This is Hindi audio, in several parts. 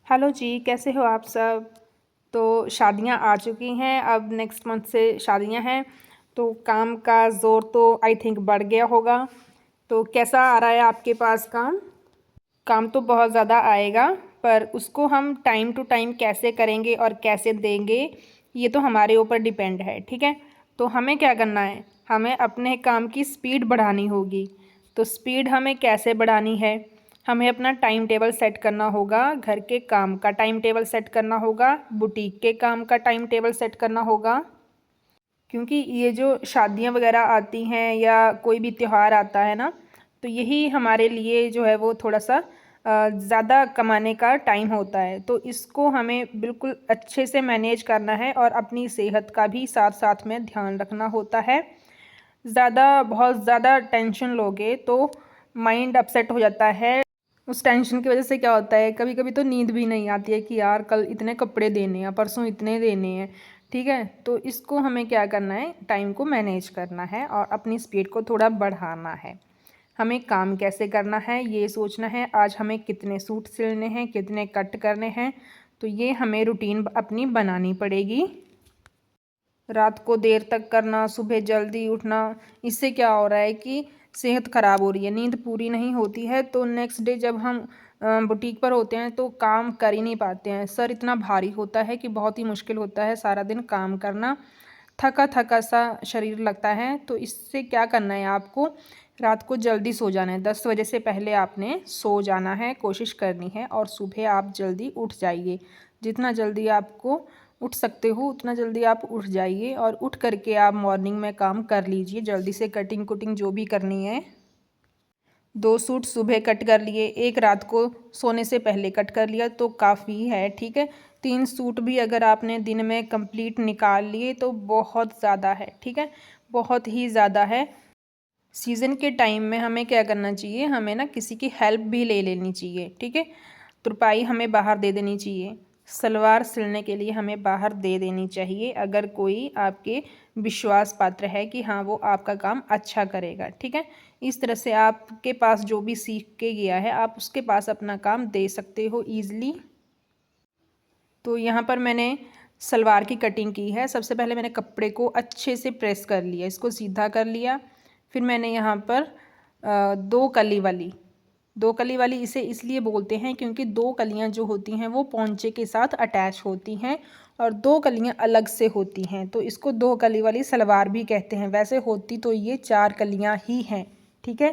हेलो जी, कैसे हो आप सब। तो शादियां आ चुकी हैं, अब नेक्स्ट मंथ से शादियां हैं। तो काम का ज़ोर तो आई थिंक बढ़ गया होगा। तो कैसा आ रहा है आपके पास काम। काम तो बहुत ज़्यादा आएगा, पर उसको हम टाइम टू टाइम कैसे करेंगे और कैसे देंगे, ये तो हमारे ऊपर डिपेंड है। ठीक है, तो हमें क्या करना है, हमें अपने काम की स्पीड बढ़ानी होगी। तो स्पीड हमें कैसे बढ़ानी है, हमें अपना टाइम टेबल सेट करना होगा, घर के काम का टाइम टेबल सेट करना होगा, बुटीक के काम का टाइम टेबल सेट करना होगा। क्योंकि ये जो शादियां वगैरह आती हैं या कोई भी त्यौहार आता है ना, तो यही हमारे लिए जो है वो थोड़ा सा ज़्यादा कमाने का टाइम होता है। तो इसको हमें बिल्कुल अच्छे से मैनेज करना है और अपनी सेहत का भी साथ साथ में ध्यान रखना होता है। बहुत ज़्यादा टेंशन लोगे तो माइंड अपसेट हो जाता है। उस टेंशन की वजह से क्या होता है, कभी कभी तो नींद भी नहीं आती है कि यार कल इतने कपड़े देने हैं, परसों इतने देने हैं। ठीक है, तो इसको हमें क्या करना है, टाइम को मैनेज करना है और अपनी स्पीड को थोड़ा बढ़ाना है। हमें काम कैसे करना है ये सोचना है, आज हमें कितने सूट सिलने हैं, कितने कट करने हैं। तो ये हमें रूटीन अपनी बनानी पड़ेगी। रात को देर तक करना, सुबह जल्दी उठना, इससे क्या हो रहा है कि सेहत ख़राब हो रही है, नींद पूरी नहीं होती है। तो नेक्स्ट डे जब हम बुटीक पर होते हैं तो काम कर ही नहीं पाते हैं, सर इतना भारी होता है कि बहुत ही मुश्किल होता है सारा दिन काम करना, थका थका सा शरीर लगता है। तो इससे क्या करना है, आपको रात को जल्दी सो जाना है, 10 बजे से पहले आपने सो जाना है, कोशिश करनी है। और सुबह आप जल्दी उठ जाइए, जितना जल्दी आपको उठ सकते हो उतना जल्दी आप उठ जाइए और उठ करके आप मॉर्निंग में काम कर लीजिए, जल्दी से कटिंग कुटिंग जो भी करनी है। 2 सूट सुबह कट कर लिए, एक रात को सोने से पहले कट कर लिया तो काफ़ी है। ठीक है, 3 सूट भी अगर आपने दिन में कंप्लीट निकाल लिए तो बहुत ज़्यादा है। ठीक है, बहुत ही ज़्यादा है। सीज़न के टाइम में हमें क्या करना चाहिए, हमें ना किसी की हेल्प भी ले लेनी चाहिए। ठीक है, तुरपाई हमें बाहर दे देनी चाहिए, सलवार सिलने के लिए हमें बाहर दे देनी चाहिए, अगर कोई आपके विश्वास पात्र है कि हाँ वो आपका काम अच्छा करेगा। ठीक है, इस तरह से आपके पास जो भी सीख के गया है आप उसके पास अपना काम दे सकते हो ईज़िली। तो यहाँ पर मैंने सलवार की कटिंग की है। सबसे पहले मैंने कपड़े को अच्छे से प्रेस कर लिया, इसको सीधा कर लिया। फिर मैंने यहाँ पर 2 कली वाली इसे इसलिए बोलते हैं क्योंकि 2 कलियाँ जो होती हैं वो पोंचे के साथ अटैच होती हैं और 2 कलियाँ अलग से होती हैं, तो इसको 2 कली वाली सलवार भी कहते हैं। वैसे होती तो ये 4 कलियाँ ही हैं। ठीक है,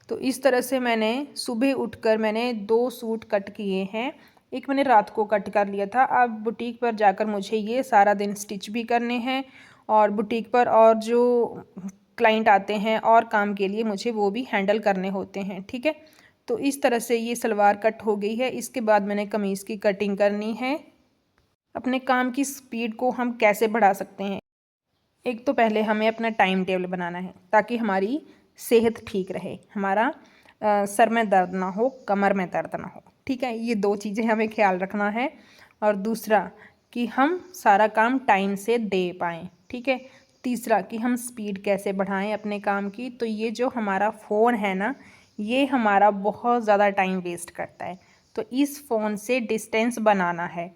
तो इस तरह से मैंने सुबह उठकर मैंने 2 सूट कट किए हैं, एक मैंने रात को कट कर लिया था। अब बुटीक पर जाकर मुझे ये सारा दिन स्टिच भी करने हैं और बुटीक पर और जो क्लाइंट आते हैं और काम के लिए मुझे वो भी हैंडल करने होते हैं। ठीक है, तो इस तरह से ये सलवार कट हो गई है। इसके बाद मैंने कमीज़ की कटिंग करनी है। अपने काम की स्पीड को हम कैसे बढ़ा सकते हैं, एक तो पहले हमें अपना टाइम टेबल बनाना है ताकि हमारी सेहत ठीक रहे, हमारा सर में दर्द ना हो, कमर में दर्द ना हो। ठीक है, ये 2 चीज़ें हमें ख्याल रखना है। और दूसरा कि हम सारा काम टाइम से दे पाएँ। ठीक है, तीसरा कि हम स्पीड कैसे बढ़ाएं अपने काम की। तो ये जो हमारा फ़ोन है ना, ये हमारा बहुत ज़्यादा टाइम वेस्ट करता है, तो इस फ़ोन से डिस्टेंस बनाना है।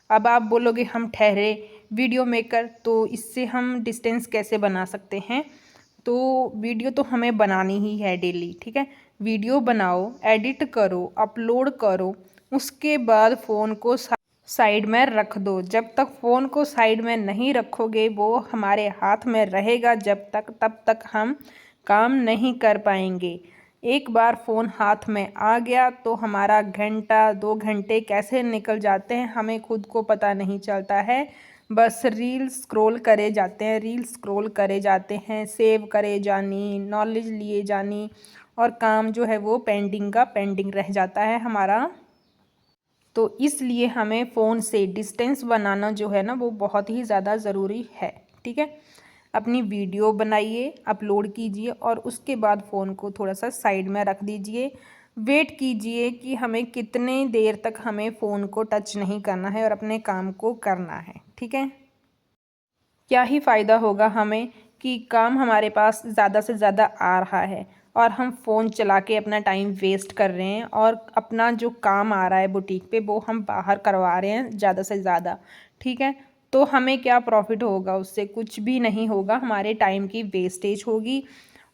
अब आप बोलोगे हम ठहरे वीडियो मेकर, तो इससे हम डिस्टेंस कैसे बना सकते हैं। तो वीडियो तो हमें बनानी ही है डेली। ठीक है, वीडियो बनाओ, एडिट करो, अपलोड करो, उसके बाद फ़ोन को साइड में रख दो। जब तक फ़ोन को साइड में नहीं रखोगे वो हमारे हाथ में रहेगा जब तक, तब तक हम काम नहीं कर पाएंगे। एक बार फ़ोन हाथ में आ गया तो हमारा घंटा 2 घंटे कैसे निकल जाते हैं हमें खुद को पता नहीं चलता है। बस रील स्क्रॉल करे जाते हैं, रील स्क्रॉल करे जाते हैं, सेव करे जानी, नॉलेज लिए जानी, और काम जो है वो पेंडिंग का पेंडिंग रह जाता है हमारा। तो इसलिए हमें फ़ोन से डिस्टेंस बनाना जो है ना वो बहुत ही ज़्यादा ज़रूरी है। ठीक है, अपनी वीडियो बनाइए, अपलोड कीजिए और उसके बाद फ़ोन को थोड़ा सा साइड में रख दीजिए। वेट कीजिए कि हमें कितने देर तक हमें फ़ोन को टच नहीं करना है और अपने काम को करना है। ठीक है, क्या ही फ़ायदा होगा हमें कि काम हमारे पास ज़्यादा से ज़्यादा आ रहा है और हम फ़ोन चला के अपना टाइम वेस्ट कर रहे हैं और अपना जो काम आ रहा है बुटीक पे वो हम बाहर करवा रहे हैं ज़्यादा से ज़्यादा, ठीक है। तो हमें क्या प्रॉफिट होगा उससे? कुछ भी नहीं होगा, हमारे टाइम की वेस्टेज होगी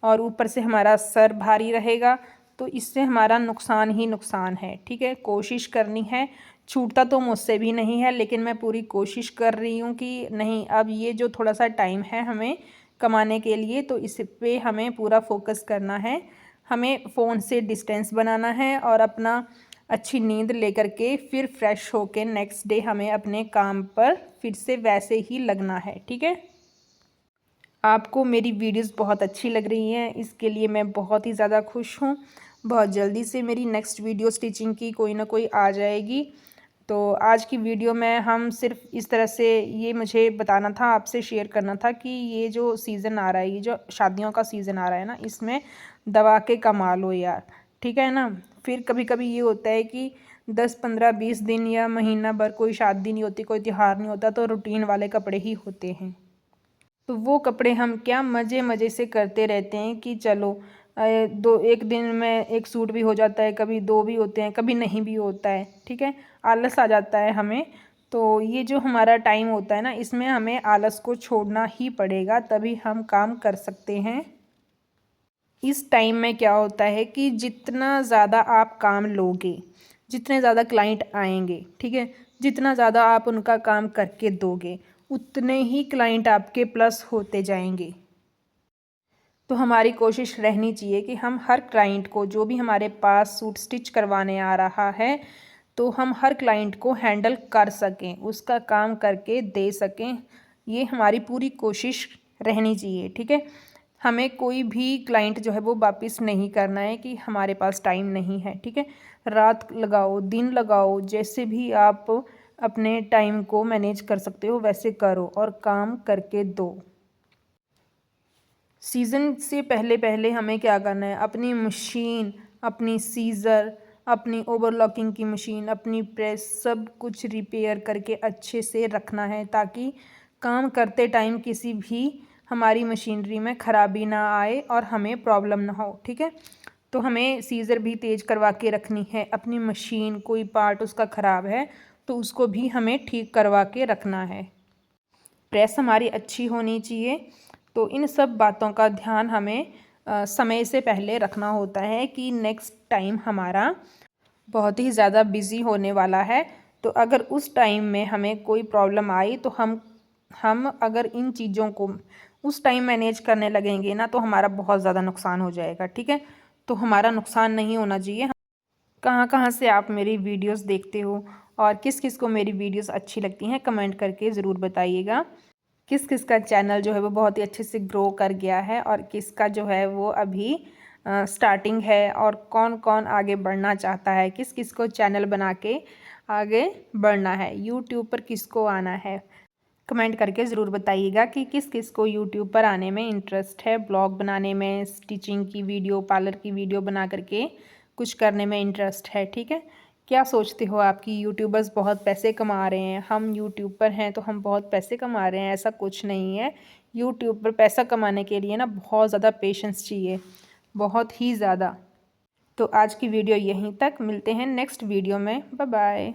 और ऊपर से हमारा सर भारी रहेगा। तो इससे हमारा नुकसान ही नुकसान है, ठीक है। कोशिश करनी है, छूटता तो मुझसे भी नहीं है, लेकिन मैं पूरी कोशिश कर रही हूँ कि नहीं, अब ये जो थोड़ा सा टाइम है हमें कमाने के लिए, तो इस पे हमें पूरा फोकस करना है। हमें फ़ोन से डिस्टेंस बनाना है और अपना अच्छी नींद लेकर के फिर फ्रेश होके नेक्स्ट डे हमें अपने काम पर फिर से वैसे ही लगना है, ठीक है। आपको मेरी वीडियोस बहुत अच्छी लग रही हैं, इसके लिए मैं बहुत ही ज़्यादा खुश हूँ। बहुत जल्दी से मेरी नेक्स्ट वीडियो स्टिचिंग की कोई ना कोई आ जाएगी। तो आज की वीडियो में हम सिर्फ इस तरह से ये मुझे बताना था, आपसे शेयर करना था कि ये जो सीज़न आ रहा है, ये जो शादियों का सीज़न आ रहा है ना, इसमें दबा के कमा लो यार, ठीक है ना। फिर कभी कभी ये होता है कि 10 15 20 दिन या महीना भर कोई शादी नहीं होती, कोई त्यौहार नहीं होता, तो रूटीन वाले कपड़े ही होते हैं। तो वो कपड़े हम क्या मज़े मज़े से करते रहते हैं कि चलो दो एक दिन में एक सूट भी हो जाता है, कभी दो भी होते हैं, कभी नहीं भी होता है, ठीक है। आलस आ जाता है हमें। तो ये जो हमारा टाइम होता है ना, इसमें हमें आलस को छोड़ना ही पड़ेगा, तभी हम काम कर सकते हैं। इस टाइम में क्या होता है कि जितना ज़्यादा आप काम लोगे, जितने ज़्यादा क्लाइंट आएंगे, ठीक है, जितना ज़्यादा आप उनका काम करके दोगे, उतने ही क्लाइंट आपके प्लस होते जाएंगे। तो हमारी कोशिश रहनी चाहिए कि हम हर क्लाइंट को, जो भी हमारे पास सूट स्टिच करवाने आ रहा है, तो हम हर क्लाइंट को हैंडल कर सकें, उसका काम करके दे सकें। ये हमारी पूरी कोशिश रहनी चाहिए, ठीक है। हमें कोई भी क्लाइंट जो है वो वापस नहीं करना है कि हमारे पास टाइम नहीं है, ठीक है। रात लगाओ, दिन लगाओ, जैसे भी आप अपने टाइम को मैनेज कर सकते हो वैसे करो और काम करके दो। सीज़न से पहले पहले हमें क्या करना है, अपनी मशीन, अपनी सीज़र, अपनी ओवरलॉकिंग की मशीन, अपनी प्रेस, सब कुछ रिपेयर करके अच्छे से रखना है, ताकि काम करते टाइम किसी भी हमारी मशीनरी में ख़राबी ना आए और हमें प्रॉब्लम ना हो, ठीक है। तो हमें सीज़र भी तेज़ करवा के रखनी है, अपनी मशीन कोई पार्ट उसका ख़राब है तो उसको भी हमें ठीक करवा के रखना है। प्रेस हमारी अच्छी होनी चाहिए। तो इन सब बातों का ध्यान हमें समय से पहले रखना होता है कि नेक्स्ट टाइम हमारा बहुत ही ज़्यादा बिज़ी होने वाला है। तो अगर उस टाइम में हमें कोई प्रॉब्लम आई तो हम अगर इन चीज़ों को उस टाइम मैनेज करने लगेंगे ना, तो हमारा बहुत ज़्यादा नुकसान हो जाएगा, ठीक है। तो हमारा नुकसान नहीं होना चाहिए। कहाँ कहाँ से आप मेरी वीडियोस देखते हो और किस किस को मेरी वीडियोस अच्छी लगती हैं, कमेंट करके ज़रूर बताइएगा। किस किस का चैनल जो है वो बहुत ही अच्छे से ग्रो कर गया है और किसका जो है वो अभी स्टार्टिंग है, और कौन कौन आगे बढ़ना चाहता है, किस किस को चैनल बना के आगे बढ़ना है, यूट्यूब पर किसको आना है। कमेंट करके ज़रूर बताइएगा कि किस किस को यूट्यूब पर आने में इंटरेस्ट है, ब्लॉग बनाने में, स्टिचिंग की वीडियो, पार्लर की वीडियो बना करके कुछ करने में इंटरेस्ट है, ठीक है। क्या सोचते हो आपकी यूट्यूबर्स बहुत पैसे कमा रहे हैं, हम यूट्यूब पर हैं तो हम बहुत पैसे कमा रहे हैं? ऐसा कुछ नहीं है। यूट्यूब पर पैसा कमाने के लिए ना बहुत ज़्यादा पेशेंस चाहिए, बहुत ही ज़्यादा। तो आज की वीडियो यहीं तक, मिलते हैं नेक्स्ट वीडियो में, बाय बाय।